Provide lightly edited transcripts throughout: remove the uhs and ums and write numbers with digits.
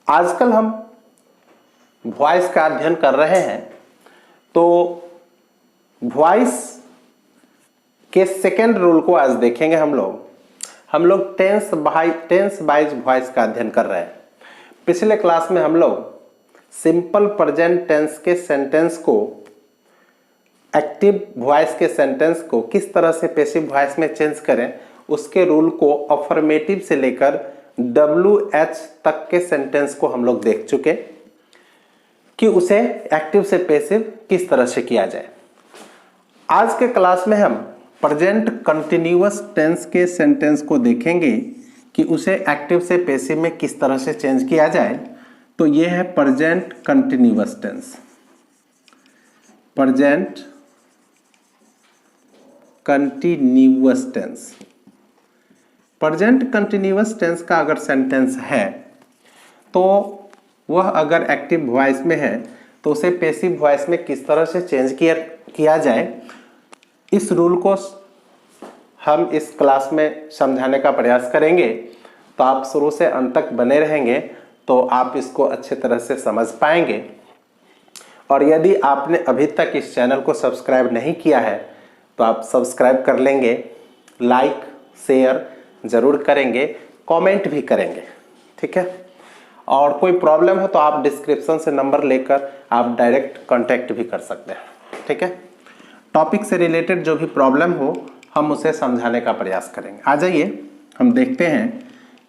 आजकल हम वॉइस का अध्ययन कर रहे हैं, तो वॉइस के सेकेंड रूल को आज देखेंगे। हम लोग टेंस वाइज वॉइस का अध्ययन कर रहे हैं। पिछले क्लास में हम लोग सिंपल प्रेजेंट टेंस के सेंटेंस को, एक्टिव वॉइस के सेंटेंस को किस तरह से पैसिव वॉइस में चेंज करें, उसके रूल को अफर्मेटिव से लेकर WH तक के सेंटेंस को हम लोग देख चुके कि उसे एक्टिव से पैसिव किस तरह से किया जाए। आज के क्लास में हम प्रेजेंट कंटिन्यूअस टेंस के सेंटेंस को देखेंगे कि उसे एक्टिव से पैसिव में किस तरह से चेंज किया जाए। तो यह है present continuous tense. Present continuous tense, present continuous tense का अगर सेंटेंस है तो वह अगर एक्टिव वॉइस में है तो उसे पैसिव वॉइस में किस तरह से चेंज किया जाए, इस रूल को हम इस क्लास में समझाने का प्रयास करेंगे। तो आप शुरू से अंत तक बने रहेंगे तो आप इसको अच्छे तरह से समझ पाएंगे। और यदि आपने अभी तक इस चैनल को सब्सक्राइब नहीं किया है तो आप सब्सक्राइब कर लेंगे, लाइक शेयर ज़रूर करेंगे, कमेंट भी करेंगे, ठीक है। और कोई प्रॉब्लम हो तो आप डिस्क्रिप्शन से नंबर लेकर आप डायरेक्ट कांटेक्ट भी कर सकते हैं, ठीक है। टॉपिक से रिलेटेड जो भी प्रॉब्लम हो हम उसे समझाने का प्रयास करेंगे। आ जाइए हम देखते हैं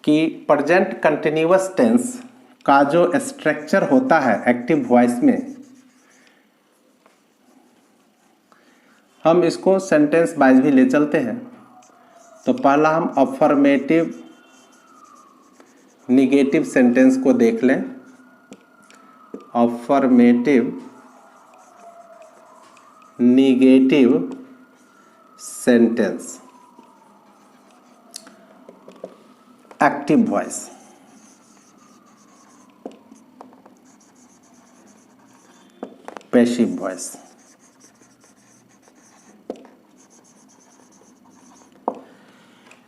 कि प्रेजेंट कंटिन्यूअस टेंस का जो स्ट्रक्चर होता है एक्टिव वॉइस में, हम इसको सेंटेंस वाइज भी ले चलते हैं। तो पहला हम अफर्मेटिव निगेटिव सेंटेंस को देख लें। Affirmative negative sentence, active voice. Passive voice.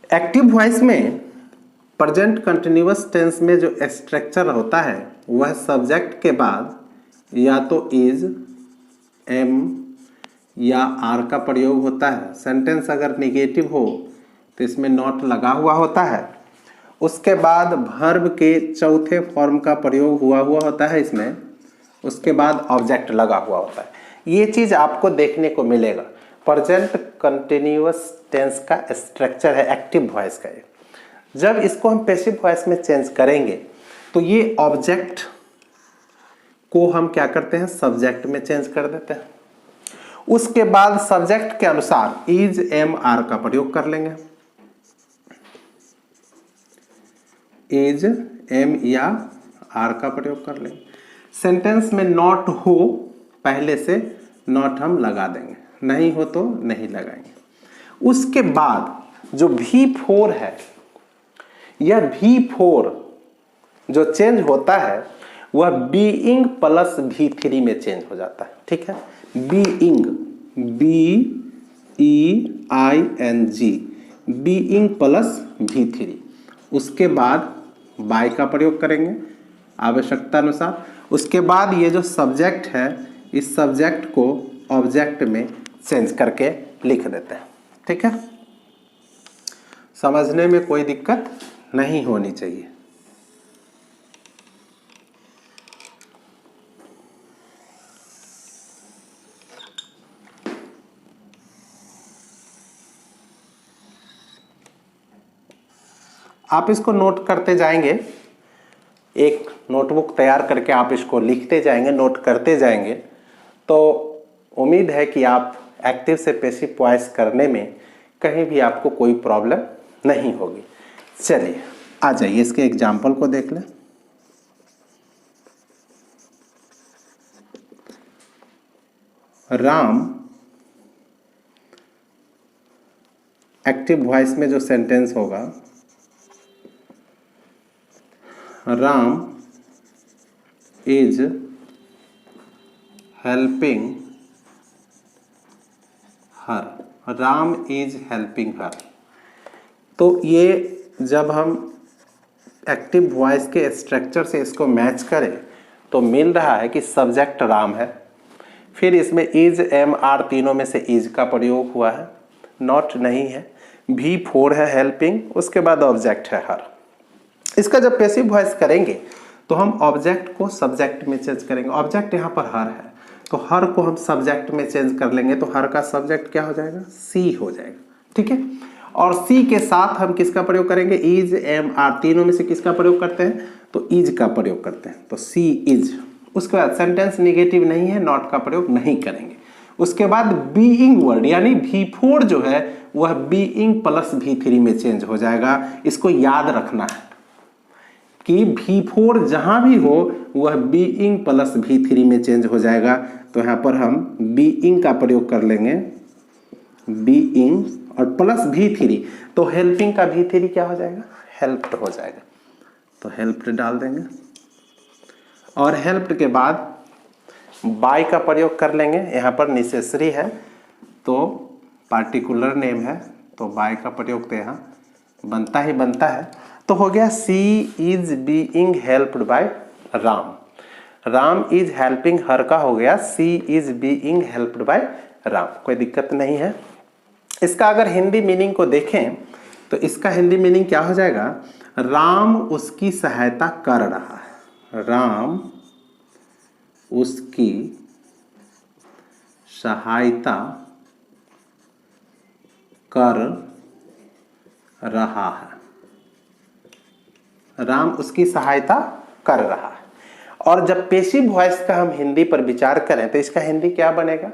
Active voice में प्रेजेंट कंटिन्यूअस टेंस में जो स्ट्रक्चर होता है वह सब्जेक्ट के बाद या तो इज, एम या आर का प्रयोग होता है। सेंटेंस अगर निगेटिव हो तो इसमें नॉट लगा हुआ होता है। उसके बाद वर्ब के चौथे फॉर्म का प्रयोग हुआ होता है इसमें। उसके बाद ऑब्जेक्ट लगा हुआ होता है। ये चीज़ आपको देखने को मिलेगा। प्रेजेंट कंटिन्यूअस टेंस का स्ट्रक्चर है एक्टिव वॉइस का। जब इसको हम पैसिव वॉइस में चेंज करेंगे तो ये ऑब्जेक्ट को हम क्या करते हैं, सब्जेक्ट में चेंज कर देते हैं। उसके बाद सब्जेक्ट के अनुसार इज, एम, आर का प्रयोग कर लेंगे। इज, एम या आर का प्रयोग कर लेंगे। सेंटेंस में नॉट हो पहले से नॉट हम लगा देंगे, नहीं हो तो नहीं लगाएंगे। उसके बाद जो V4 है, यह V4 जो चेंज होता है वह बीइंग प्लस V3 में चेंज हो जाता है, ठीक है। Being, BEING, being plus V3। उसके बाद बाय का प्रयोग करेंगे आवश्यकता अनुसार। उसके बाद ये जो सब्जेक्ट है इस सब्जेक्ट को ऑब्जेक्ट में चेंज करके लिख देते हैं, ठीक है। समझने में कोई दिक्कत नहीं होनी चाहिए। आप इसको नोट करते जाएंगे, एक नोटबुक तैयार करके आप इसको लिखते जाएंगे, नोट करते जाएंगे। तो उम्मीद है कि आप एक्टिव से पैसिव वॉइस करने में कहीं भी आपको कोई प्रॉब्लम नहीं होगी। चलिए आ जाइए इसके एग्जाम्पल को देख लें। राम, एक्टिव वॉइस में जो सेंटेंस होगा, Ram is helping her, Ram is helping हर। तो ये जब हम एक्टिव वॉइस के स्ट्रक्चर से इसको मैच करें तो मिल रहा है कि सब्जेक्ट राम है, फिर इसमें इज एम आर तीनों में से इज का प्रयोग हुआ है, नॉट नहीं है, V4 है हेल्पिंग, उसके बाद ऑब्जेक्ट है हर। इसका जब पैसिव वॉइस करेंगे तो हम ऑब्जेक्ट को सब्जेक्ट में चेंज करेंगे। ऑब्जेक्ट यहाँ पर हर है तो हर को हम सब्जेक्ट में चेंज कर लेंगे तो हर का सब्जेक्ट क्या हो जाएगा, सी हो जाएगा। ठीक है, और सी के साथ हम किसका प्रयोग करेंगे, इज एम आर तीनों में से किसका प्रयोग करते हैं, तो इज का प्रयोग करते हैं, तो सी इज। उसके बाद सेंटेंस निगेटिव नहीं है, नॉट का प्रयोग नहीं करेंगे। उसके बाद बीइंग वर्ड यानी V4 जो है वह बीइंग प्लस V3 में चेंज हो जाएगा। इसको याद रखना है कि V4 जहां भी हो वह बीइंग प्लस V3 में चेंज हो जाएगा। तो यहां पर हम बीइंग का प्रयोग कर लेंगे, बीइंग और प्लस V3, तो हेल्पिंग का V3 क्या हो जाएगा, हेल्प्ड हो जाएगा। तो हेल्प्ड डाल देंगे और हेल्प्ड के बाद बाय का प्रयोग कर लेंगे। यहाँ पर नेसेसरी है तो पार्टिकुलर नेम है तो बाय का प्रयोग तो यहाँ बनता ही बनता है। तो हो गया she is being helped by Ram, Ram is helping her का हो गया she is being helped by Ram. कोई दिक्कत नहीं है। इसका अगर हिंदी मीनिंग को देखें तो इसका हिंदी मीनिंग क्या हो जाएगा, राम उसकी सहायता कर रहा है, राम उसकी सहायता कर रहा है, राम उसकी सहायता कर रहा है। और जब पैसिव वॉइस का हम हिंदी पर विचार करें तो इसका हिंदी क्या बनेगा,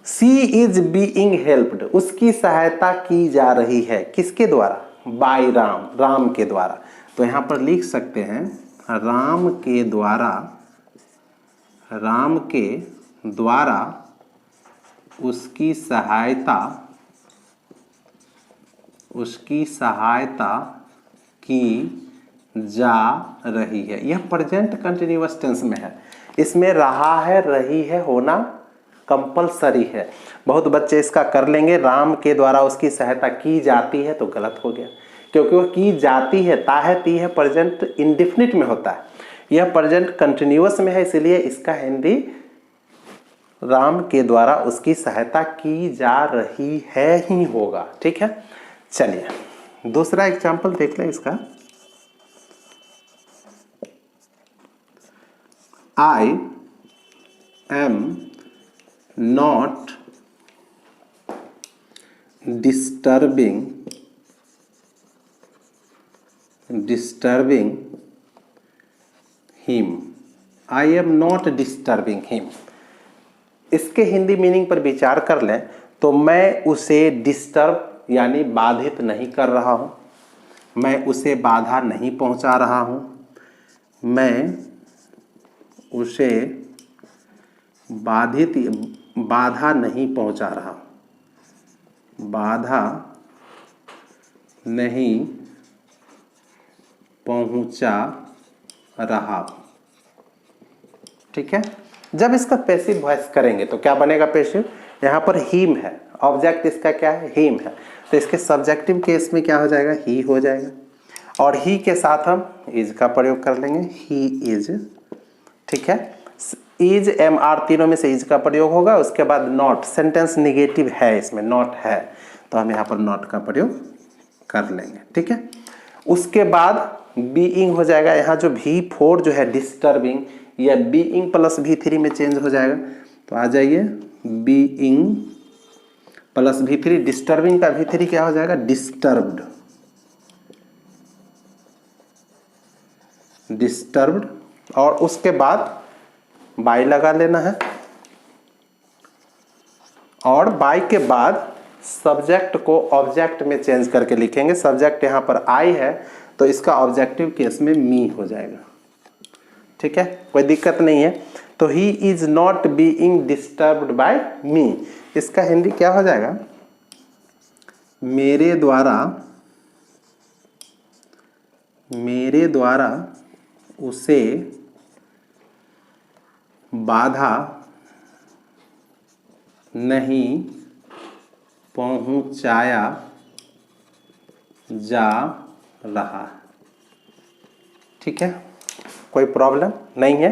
सी इज बीइंग हेल्प्ड, उसकी सहायता की जा रही है, किसके द्वारा, बाय राम, राम के द्वारा। तो यहां पर लिख सकते हैं राम के द्वारा, राम के द्वारा उसकी सहायता की जा रही है। यह प्रेजेंट कंटिन्यूअस टेंस में है, इसमें रहा है, रही है होना कंपलसरी है। बहुत बच्चे इसका कर लेंगे, राम के द्वारा उसकी सहायता की जाती है, तो गलत हो गया क्योंकि वह की जाती है, ता है, ती है, प्रेजेंट इंडेफिनिट में होता है, यह प्रेजेंट कंटिन्यूअस में है, इसलिए इसका हिंदी राम के द्वारा उसकी सहायता की जा रही है ही होगा। ठीक है, चलिए दूसरा एग्जाम्पल देख लें इसका। I am not disturbing him, I am not disturbing him। इसके हिंदी मीनिंग पर विचार कर लें तो मैं उसे डिस्टर्ब यानी बाधित नहीं कर रहा हूं, मैं उसे बाधा नहीं पहुंचा रहा हूं, मैं उसे बाधा नहीं पहुंचा रहा, बाधा नहीं पहुंचा रहा। ठीक है, जब इसका पैसिव वॉइस करेंगे तो क्या बनेगा पैसिव, यहाँ पर हिम है, ऑब्जेक्ट इसका क्या है, हिम है, तो इसके सब्जेक्टिव केस में क्या हो जाएगा, ही हो जाएगा। और ही के साथ हम इज का प्रयोग कर लेंगे, ही इज। ठीक है, इज एम आर तीनों में से इज का प्रयोग होगा। उसके बाद नॉट, सेंटेंस निगेटिव है, इसमें नॉट है तो हम यहाँ पर नॉट का प्रयोग कर लेंगे। ठीक है, उसके बाद बीइंग हो जाएगा। यहाँ जो V4 जो है डिस्टर्बिंग, या बीइंग प्लस V3 में चेंज हो जाएगा। तो आ जाइए बीइंग प्लस V3, डिस्टर्बिंग का V3 क्या हो जाएगा, डिस्टर्ब्ड, डिस्टर्ब्ड। और उसके बाद बाय लगा लेना है और बाय के बाद सब्जेक्ट को ऑब्जेक्ट में चेंज करके लिखेंगे। सब्जेक्ट यहाँ पर आई है तो इसका ऑब्जेक्टिव केस में मी हो जाएगा। ठीक है, कोई दिक्कत नहीं है। तो he is not being disturbed by me, इसका हिंदी क्या हो जाएगा, मेरे द्वारा उसे बाधा नहीं पहुंचाया जा रहा। ठीक है, कोई प्रॉब्लम नहीं है।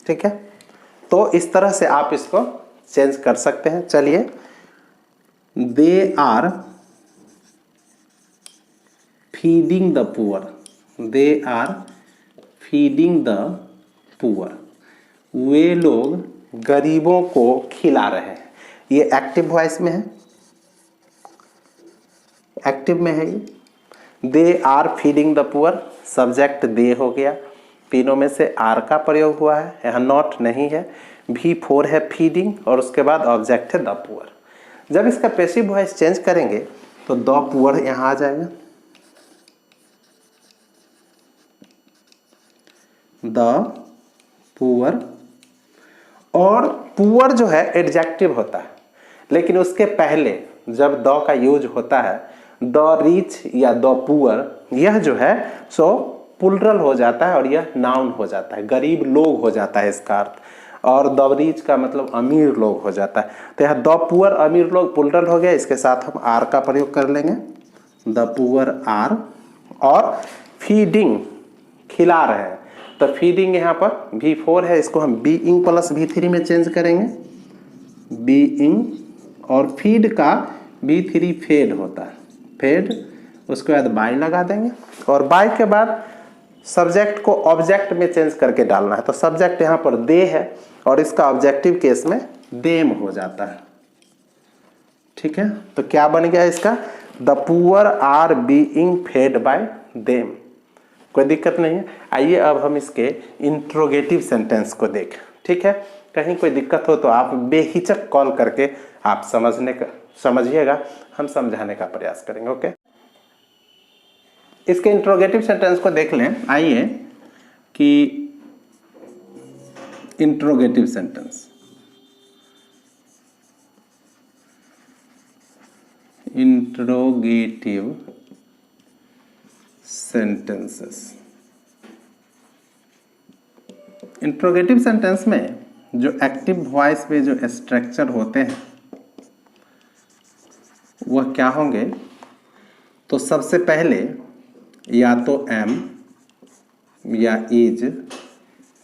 ठीक है, तो इस तरह से आप इसको चेंज कर सकते हैं। चलिए, they are feeding the poor, they are feeding the poor, वे लोग गरीबों को खिला रहे हैं। ये एक्टिव वॉइस में है, एक्टिव में है ये। They are feeding the poor, subject they हो गया, तीनों में से आर का प्रयोग हुआ है, यहाँ नॉट नहीं है। V4 है फीडिंग, और उसके बाद ऑब्जेक्ट है द पुअर। जब इसका पैसिव वॉइस चेंज करेंगे तो द पुअर यहाँ आ जाएगा, द पुअर। और पुअर जो है एडजेक्टिव होता है, लेकिन उसके पहले जब द का यूज होता है, द रिच या द पुअर, यह जो है सो प्लुरल हो जाता है और यह नाउन हो जाता है, गरीब लोग हो जाता है इसका अर्थ। और द रिच का मतलब अमीर लोग हो जाता है। तो यह द पुअर अमीर लोग प्लुरल हो गया, इसके साथ हम आर का प्रयोग कर लेंगे, द पुअर आर। और फीडिंग खिला रहे हैं, तो फीडिंग यहाँ पर V4 है, इसको हम बीइंग प्लस V3 में चेंज करेंगे, बीइंग। और फीड का V3 फेड होता है, फेड। उसके बाद बाय लगा देंगे, और बाय के बाद सब्जेक्ट को ऑब्जेक्ट में चेंज करके डालना है। तो सब्जेक्ट यहाँ पर दे है और इसका ऑब्जेक्टिव केस में देम हो जाता है। ठीक है, तो क्या बन गया इसका, the poor are being fed by them. कोई दिक्कत नहीं है। आइए अब हम इसके इंट्रोगेटिव सेंटेंस को देखें। ठीक है, कहीं कोई दिक्कत हो तो आप बेहिचक कॉल करके आप समझिएगा, हम समझाने का प्रयास करेंगे। ओके, इसके इंट्रोगेटिव सेंटेंस को देख लें। आइए कि interrogative sentence, interrogative sentences. Interrogative sentence में जो एक्टिव वॉइस में जो स्ट्रक्चर होते हैं वह क्या होंगे, तो सबसे पहले या तो एम या इज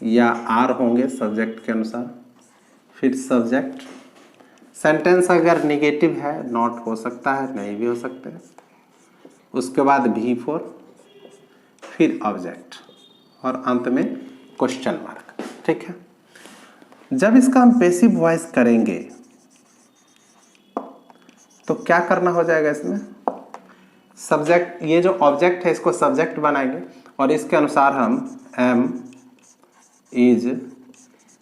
या आर होंगे सब्जेक्ट के अनुसार, फिर सब्जेक्ट। सेंटेंस अगर निगेटिव है नॉट हो सकता है, नहीं भी हो सकते हैं। उसके बाद V4, फिर ऑब्जेक्ट, और अंत में क्वेश्चन मार्क। ठीक है, जब इसका हम पैसिव वॉइस करेंगे तो क्या करना हो जाएगा इसमें, सब्जेक्ट, ये जो ऑब्जेक्ट है इसको सब्जेक्ट बनाएंगे और इसके अनुसार हम एम, इज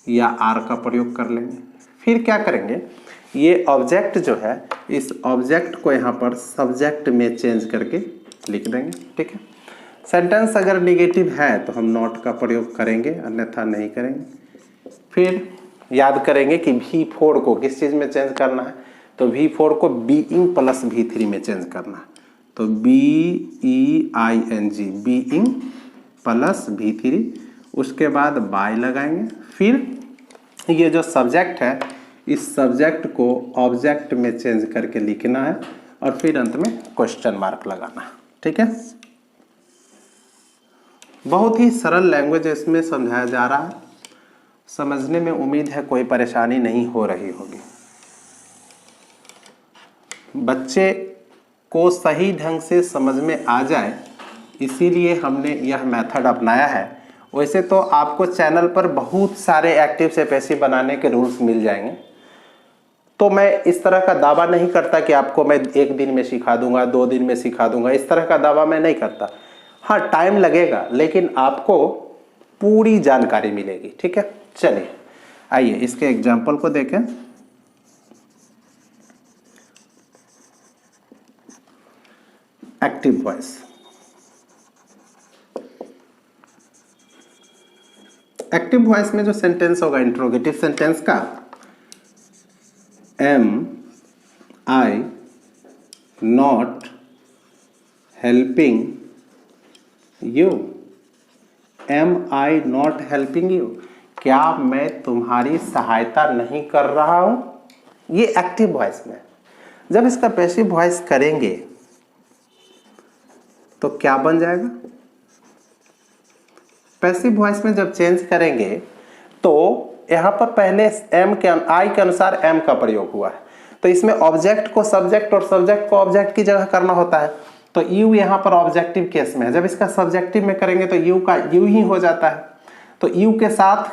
या आर का प्रयोग कर लेंगे। फिर क्या करेंगे, ये ऑब्जेक्ट जो है इस ऑब्जेक्ट को यहाँ पर सब्जेक्ट में चेंज करके लिख देंगे। ठीक है, सेंटेंस अगर निगेटिव है तो हम नॉट का प्रयोग करेंगे, अन्यथा नहीं करेंगे। फिर याद करेंगे कि V4 को किस चीज़ में चेंज करना है, तो V4 को बीइंग प्लस V3 में चेंज करना है। तो BEING, बीइंग प्लस V3। उसके बाद बाय लगाएंगे, फिर ये जो सब्जेक्ट है इस सब्जेक्ट को ऑब्जेक्ट में चेंज करके लिखना है, और फिर अंत में क्वेश्चन मार्क लगाना है। ठीक है, बहुत ही सरल लैंग्वेज इसमें समझाया जा रहा है, समझने में उम्मीद है कोई परेशानी नहीं हो रही होगी। बच्चे को सही ढंग से समझ में आ जाए इसीलिए हमने यह मेथड अपनाया है। वैसे तो आपको चैनल पर बहुत सारे एक्टिव से पैसिव बनाने के रूल्स मिल जाएंगे, तो मैं इस तरह का दावा नहीं करता कि आपको मैं 1 दिन में सिखा दूंगा, 2 दिन में सिखा दूंगा, इस तरह का दावा मैं नहीं करता। हाँ, टाइम लगेगा लेकिन आपको पूरी जानकारी मिलेगी। ठीक है, चलिए आइए इसके एग्जाम्पल को देखें। एक्टिव वॉइस, एक्टिव वॉइस में जो सेंटेंस होगा इंट्रोगेटिव सेंटेंस का, am I not helping you, am I not helping you, क्या मैं तुम्हारी सहायता नहीं कर रहा हूं? ये एक्टिव वॉइस में। जब इसका पैसिव वॉइस करेंगे तो क्या बन जाएगा? पैसिव वॉइस में जब चेंज करेंगे तो यहां पर पहले एम के आई के अनुसार एम का प्रयोग हुआ है, तो इसमें ऑब्जेक्ट को सब्जेक्ट और सब्जेक्ट को ऑब्जेक्ट की जगह करना होता है। तो यू यहां पर ऑब्जेक्टिव केस में है, जब इसका सब्जेक्टिव में करेंगे तो यू का यू ही हो जाता है। तो यू के साथ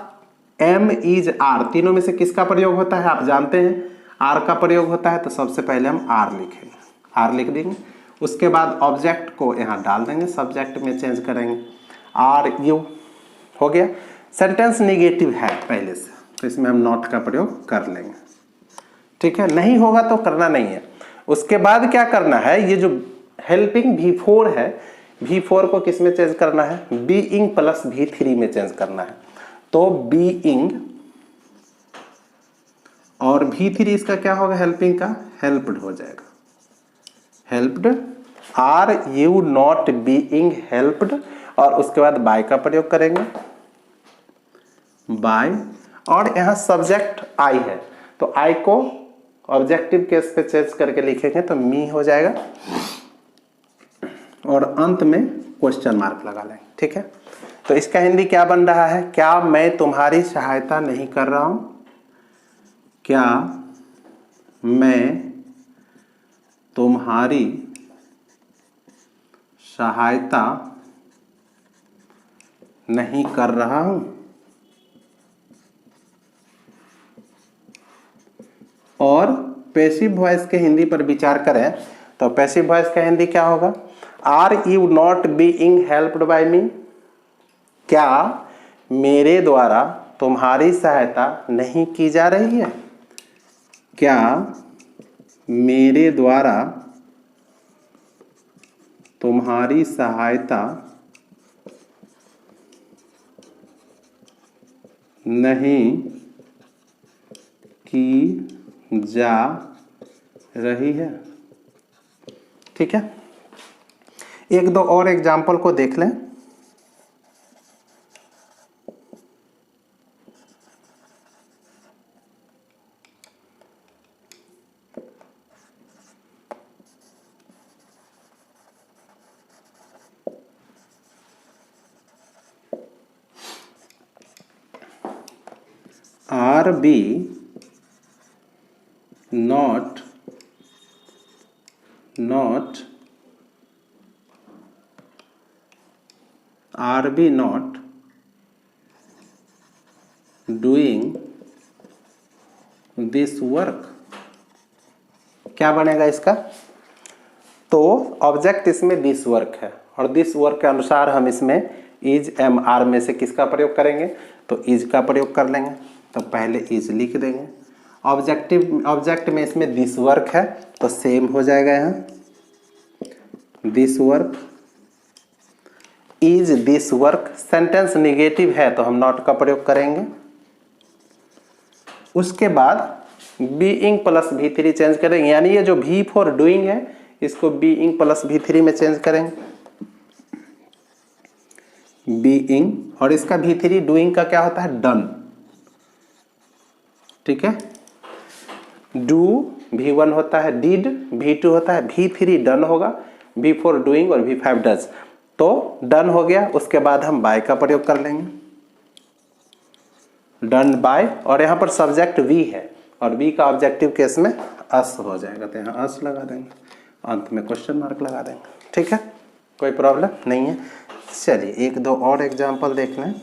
एम इज आर, तीनों में से किसका प्रयोग होता है आप जानते हैं, आर का प्रयोग होता है। तो सबसे पहले हम आर लिखेंगे, आर लिख देंगे, उसके बाद ऑब्जेक्ट को यहाँ डाल देंगे, सब्जेक्ट में चेंज करेंगे, आर यू हो गया। सेंटेंस निगेटिव है पहले से, तो इसमें हम नॉट का प्रयोग कर लेंगे, ठीक है। नहीं होगा तो करना नहीं है। उसके बाद क्या करना है, ये जो हेल्पिंग V4 है, V4 को किस में चेंज करना है, बीइंग प्लस V3 में चेंज करना है। तो बीइंग और V3 इसका क्या होगा, हेल्पिंग का, हेल्प्ड हो जाएगा, helped. Are you not being helped, और उसके बाद बाय का प्रयोग करेंगे, बाय। और यहां सब्जेक्ट आई है, तो आई को ऑब्जेक्टिव केस पे चेंज करके लिखेंगे तो मी हो जाएगा, और अंत में क्वेश्चन मार्क लगा लेंगे, ठीक है। तो इसका हिंदी क्या बन रहा है, क्या मैं तुम्हारी सहायता नहीं कर रहा हूं, क्या मैं तुम्हारी सहायता नहीं कर रहा हूं। और पैसिव वॉइस के हिंदी पर विचार करें तो पैसिव वॉइस का हिंदी क्या होगा, are you not being helped by me, क्या मेरे द्वारा तुम्हारी सहायता नहीं की जा रही है, क्या मेरे द्वारा तुम्हारी सहायता नहीं की जा रही है, ठीक है। एक दो और एग्जाम्पल को देख लें। Are be not are we not doing this work, क्या बनेगा इसका, तो ऑब्जेक्ट इसमें दिस वर्क है, और दिस वर्क के अनुसार हम इसमें इज एम आर में से किसका प्रयोग करेंगे, तो इज का प्रयोग कर लेंगे। तो पहले इज लिख देंगे, ऑब्जेक्ट में इसमें दिस वर्क है तो सेम हो जाएगा, यहाँ this work, is this work. Sentence negative है तो हम नॉट का प्रयोग करेंगे। उसके बाद बीइंग प्लस V3 चेंज करेंगे, यानी ये जो V4 डूइंग है इसको बीइंग प्लस V3 में चेंज करेंगे, बीइंग, और इसका V3 डूइंग का क्या होता है, डन, ठीक है। डू V1 होता है, डिड V2 होता है, V3 डन होगा, V4 डूइंग और V5 डज, तो डन हो गया। उसके बाद हम बाय का प्रयोग कर लेंगे, डन बाय, और यहाँ पर सब्जेक्ट वी है और वी का ऑब्जेक्टिव केस में अस हो जाएगा, तो यहाँ अस लगा देंगे, अंत में क्वेश्चन मार्क लगा देंगे, ठीक है, कोई प्रॉब्लम नहीं है। चलिए एक दो और एग्जाम्पल देख लें।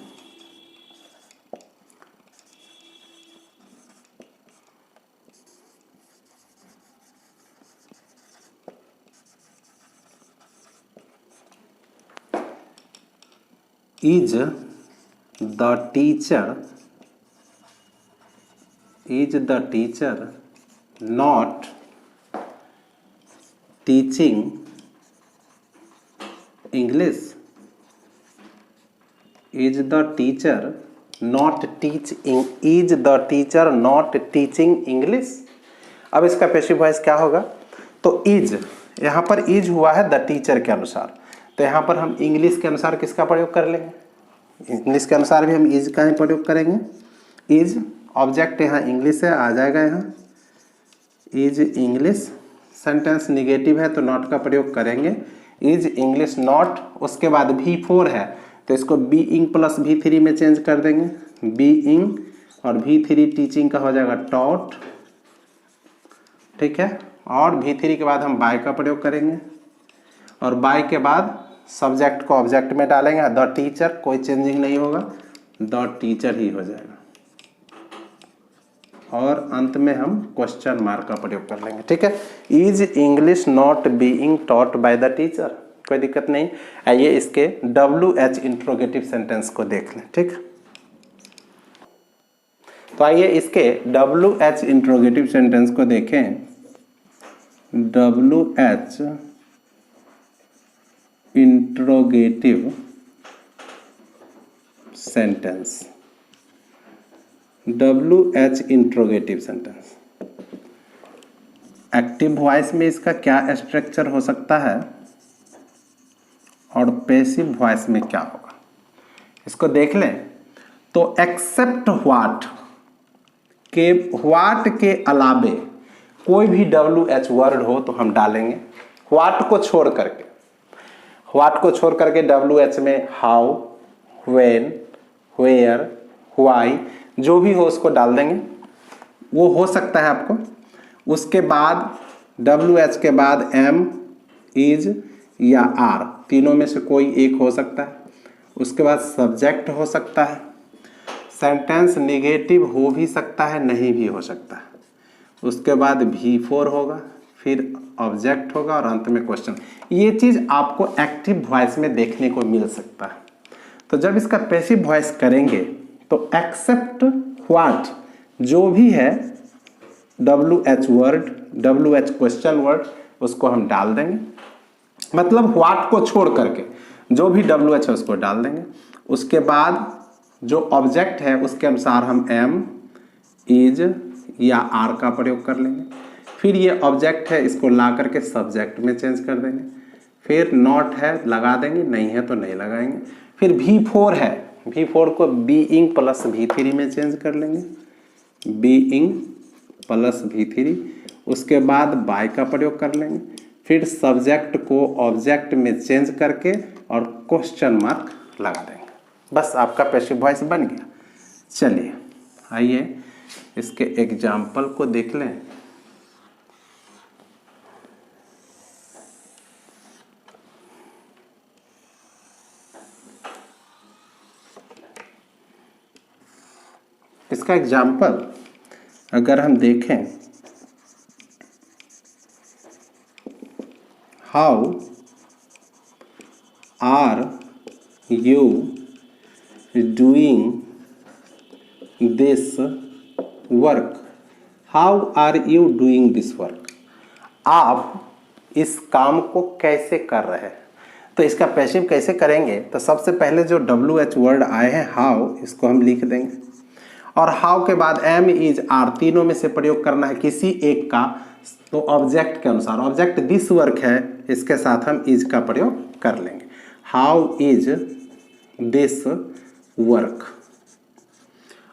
Is the teacher not teaching English? Is the teacher not teaching English? अब इसका पैसिव वॉइस क्या होगा, तो इज, यहाँ पर इज हुआ है द टीचर के अनुसार, तो यहाँ पर हम इंग्लिश के अनुसार किसका प्रयोग कर लेंगे, इंग्लिश के अनुसार भी हम इज का ही प्रयोग करेंगे। इज ऑब्जेक्ट यहाँ इंग्लिश है, आ जाएगा यहाँ इज इंग्लिश। सेंटेंस निगेटिव है तो नॉट का प्रयोग करेंगे, इज इंग्लिश नॉट। उसके बाद V4 है तो इसको बीइंग प्लस V3 में चेंज कर देंगे, बीइंग, और V3 टीचिंग का हो जाएगा टॉट, ठीक है। और V3 के बाद हम बाय का प्रयोग करेंगे, और बाय के बाद सब्जेक्ट को ऑब्जेक्ट में डालेंगे, द टीचर, कोई चेंजिंग नहीं होगा, द टीचर ही हो जाएगा। और अंत में हम क्वेश्चन मार्क का प्रयोग कर लेंगे, ठीक है। Is English not being taught by the teacher, कोई दिक्कत नहीं। आइए इसके WH इंट्रोगेटिव सेंटेंस को देख लें, ठीक। तो आइए इसके WH इंट्रोगेटिव सेंटेंस को देखें। WH interrogative sentence, WH interrogative sentence. Active voice में इसका क्या स्ट्रक्चर हो सकता है और पैसिव वॉइस में क्या होगा, इसको देख लें। तो एक्सेप्ट व्हाट के अलावे कोई भी WH वर्ड हो तो हम डालेंगे, व्हाट को छोड़ करके। व्हाट को छोड़ करके WH में हाउ, व्हेन, वेयर, व्हाई, जो भी हो उसको डाल देंगे, वो हो सकता है आपको। उसके बाद WH के बाद M, इज या R, तीनों में से कोई एक हो सकता है। उसके बाद सब्जेक्ट हो सकता है, सेंटेंस निगेटिव हो भी सकता है, नहीं भी हो सकता है। उसके बाद V4 होगा, फिर ऑब्जेक्ट होगा, और अंत में क्वेश्चन। ये चीज़ आपको एक्टिव वॉइस में देखने को मिल सकता है। तो जब इसका पैसिव वॉइस करेंगे तो एक्सेप्ट व्हाट, जो भी है WH word, WH question word, उसको हम डाल देंगे। मतलब व्हाट को छोड़ करके जो भी WH है उसको डाल देंगे। उसके बाद जो ऑब्जेक्ट है उसके अनुसार हम M, इज या R का प्रयोग कर लेंगे। फिर ये ऑब्जेक्ट है, इसको ला करके सब्जेक्ट में चेंज कर देंगे। फिर नॉट है लगा देंगे, नहीं है तो नहीं लगाएंगे। फिर V4 है, V4 को बीइंग प्लस V3 में चेंज कर लेंगे, बीइंग प्लस V3। उसके बाद बाय का प्रयोग कर लेंगे। फिर सब्जेक्ट को ऑब्जेक्ट में चेंज करके और क्वेश्चन मार्क लगा देंगे। बस आपका पैसिव वॉइस बन गया। चलिए आइए इसके एग्जाम्पल को देख लें। इसका एग्जाम्पल अगर हम देखें, how are you doing this work, how are you doing this work, आप इस काम को कैसे कर रहे हैं। तो इसका पैसिव कैसे करेंगे, तो सबसे पहले जो WH वर्ड आए हैं हाउ, इसको हम लिख देंगे, और हाउ के बाद M, इज, R, तीनों में से प्रयोग करना है किसी एक का। तो ऑब्जेक्ट के अनुसार, ऑब्जेक्ट दिस वर्क है, इसके साथ हम इज का प्रयोग कर लेंगे। How is this work.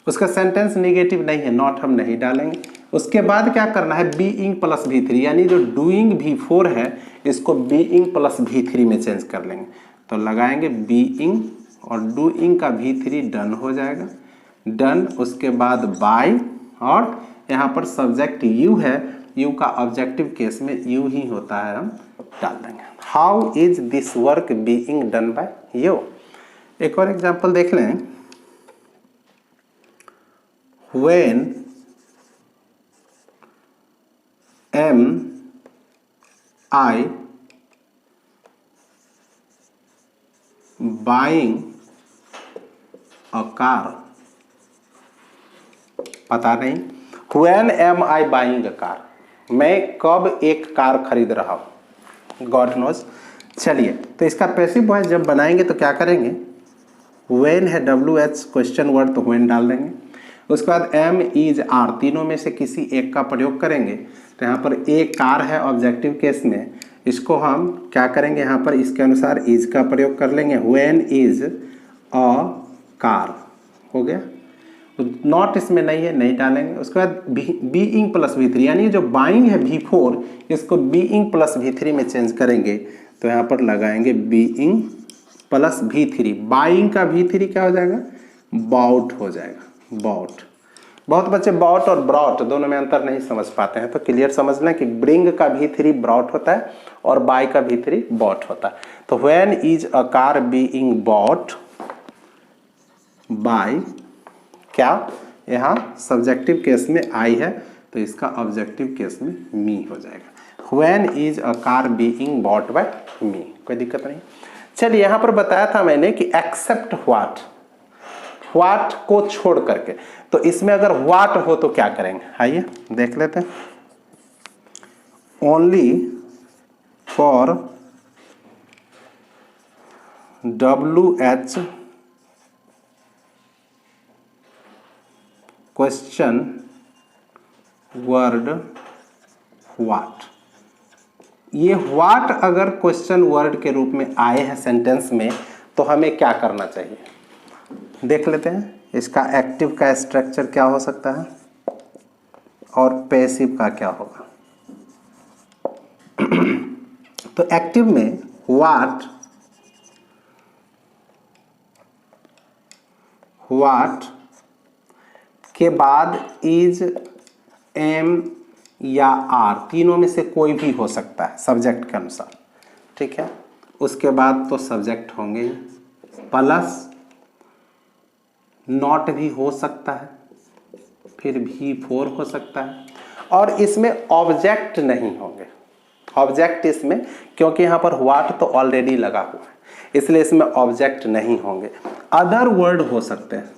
उसका सेंटेंस निगेटिव नहीं है, नॉट हम नहीं डालेंगे। उसके बाद क्या करना है, बीइंग प्लस V3, यानी जो डूइंग V4 है इसको बीइंग प्लस V3 में चेंज कर लेंगे। तो लगाएंगे बीइंग और डूइंग का V3 डन हो जाएगा, डन। उसके बाद बाय, और यहाँ पर सब्जेक्ट यू है, यू का ऑब्जेक्टिव केस में यू ही होता है, हम डाल देंगे। How is this work being done by you. एक और एग्जांपल देख लें। When am I buying a car, पता नहीं, when am I buying a car, मैं कब एक कार खरीद रहा हूँ, गॉड नोज। चलिए तो इसका पैसिव वॉइस जब बनाएंगे तो क्या करेंगे, व्हेन है WH क्वेश्चन वर्ड तो व्हेन डाल देंगे। उसके बाद M, इज, R, तीनों में से किसी एक का प्रयोग करेंगे। तो यहाँ पर एक कार है ऑब्जेक्टिव केस में, इसको हम क्या करेंगे, यहाँ पर इसके अनुसार इज का प्रयोग कर लेंगे। व्हेन इज अ कार हो गया। नॉट इसमें नहीं है, नहीं डालेंगे। उसके बाद बीइंग प्लस V3 यानी जो बाइंग है V4 इसको बीइंग प्लस V3 में चेंज करेंगे तो यहाँ पर लगाएंगे बीइंग प्लस V3। बाइंग का V3 क्या हो जाएगा, बाउट हो जाएगा, बाउट। बहुत बच्चे बाउट और ब्रॉट दोनों में अंतर नहीं समझ पाते हैं, तो क्लियर समझ लें कि ब्रिंग का V3 ब्रॉट होता है और बाय का V3 बॉट होता है। तो when is a car being bought bye, क्या यहाँ सब्जेक्टिव केस में आई है तो इसका ऑब्जेक्टिव केस में मी हो जाएगा। When is a car being bought by me, कोई दिक्कत नहीं। चलिए यहाँ पर बताया था मैंने कि एक्सेप्ट व्हाट, व्हाट को छोड़ करके, तो इसमें अगर व्हाट हो तो क्या करेंगे, आइए देख लेते हैं। Only for WH question word what, ये व्हाट अगर क्वेश्चन वर्ड के रूप में आए हैं सेंटेंस में तो हमें क्या करना चाहिए, देख लेते हैं। इसका एक्टिव का स्ट्रक्चर क्या हो सकता है और पैसिव का क्या होगा। तो एक्टिव में व्हाट के बाद इज, एम या आर, तीनों में से कोई भी हो सकता है सब्जेक्ट के अनुसार, ठीक है। उसके बाद तो सब्जेक्ट होंगे, प्लस नॉट भी हो सकता है, फिर V4 हो सकता है, और इसमें ऑब्जेक्ट नहीं होंगे। ऑब्जेक्ट इसमें, क्योंकि यहाँ पर व्हाट तो ऑलरेडी लगा हुआ है इसलिए इसमें ऑब्जेक्ट नहीं होंगे। अदर वर्ड हो सकते हैं,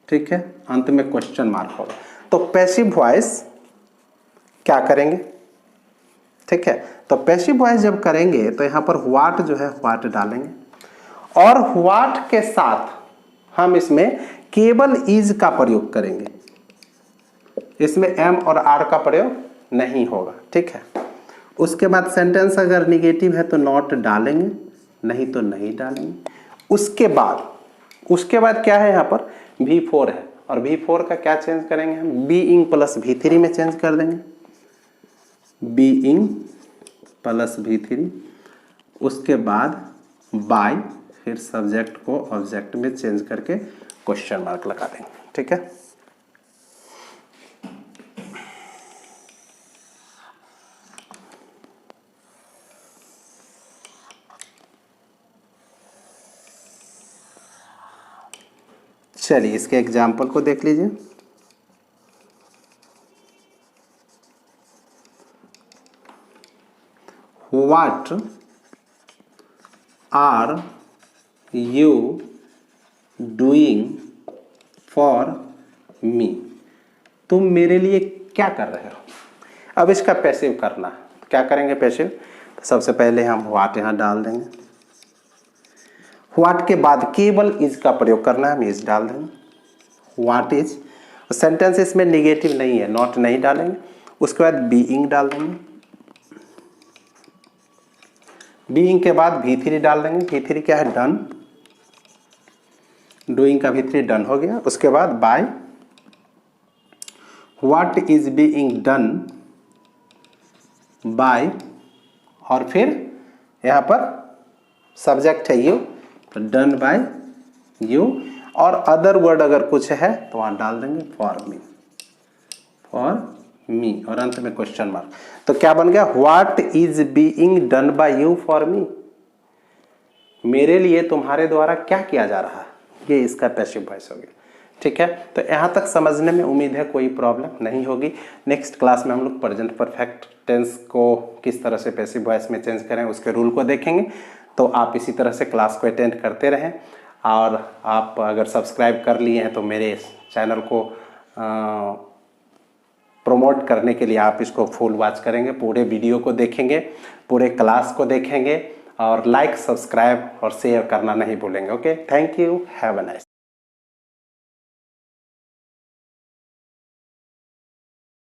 ठीक है, अंत में क्वेश्चन मार्क होगा। तो पैसिव वॉइस क्या करेंगे, ठीक है। तो पैसिव वॉइस जब करेंगे तो यहाँ पर व्हाट जो है व्हाट डालेंगे, और व्हाट के साथ हम इसमें केवल इज का प्रयोग करेंगे, इसमें एम और आर का प्रयोग नहीं होगा, ठीक है। उसके बाद सेंटेंस अगर निगेटिव है तो नॉट डालेंगे, नहीं तो नहीं डालेंगे। उसके बाद क्या है, यहाँ पर V4 है, और V4 का क्या चेंज करेंगे हम, बीइंग प्लस V3 में चेंज कर देंगे, बीइंग प्लस V3। उसके बाद बाय, फिर सब्जेक्ट को ऑब्जेक्ट में चेंज करके क्वेश्चन मार्क लगा देंगे, ठीक है। चलिए इसके एग्जाम्पल को देख लीजिए। What are you doing for me, तुम मेरे लिए क्या कर रहे हो। अब इसका पैसिव करना है, क्या करेंगे पैसिव, तो सबसे पहले हम व्हाट यहाँ डाल देंगे, व्हाट के बाद केवल इज का प्रयोग करना है, हम इज डाल देंगे, व्हाट इज। सेंटेंस इसमें निगेटिव नहीं है, नॉट नहीं डालेंगे। उसके बाद बीइंग डाल देंगे, बीइंग के बाद V3 डाल देंगे, V3 क्या है, डन। डूइंग का V3 डन हो गया। उसके बाद by, what is being done by, और फिर यहाँ पर सब्जेक्ट है यू, तो डन बाय यू, और अदर वर्ड अगर कुछ है तो वहाँ डाल देंगे फॉर मी, और अंत में क्वेश्चन मार्क। तो क्या बन गया, what is being done by you for me, मेरे लिए तुम्हारे द्वारा क्या किया जा रहा है, ये इसका पैसिव वॉइस हो गया, ठीक है। तो यहाँ तक समझने में उम्मीद है कोई प्रॉब्लम नहीं होगी। नेक्स्ट क्लास में हम लोग प्रेजेंट परफेक्ट टेंस को किस तरह से पैसिव वॉइस में चेंज करें उसके रूल को देखेंगे। तो आप इसी तरह से क्लास को अटेंड करते रहें, और आप अगर सब्सक्राइब कर लिए हैं तो मेरे चैनल को प्रमोट करने के लिए आप इसको फुल वॉच करेंगे, पूरे वीडियो को देखेंगे, पूरे क्लास को देखेंगे, और लाइक, सब्सक्राइब और शेयर करना नहीं भूलेंगे। Okay, thank you, have a nice.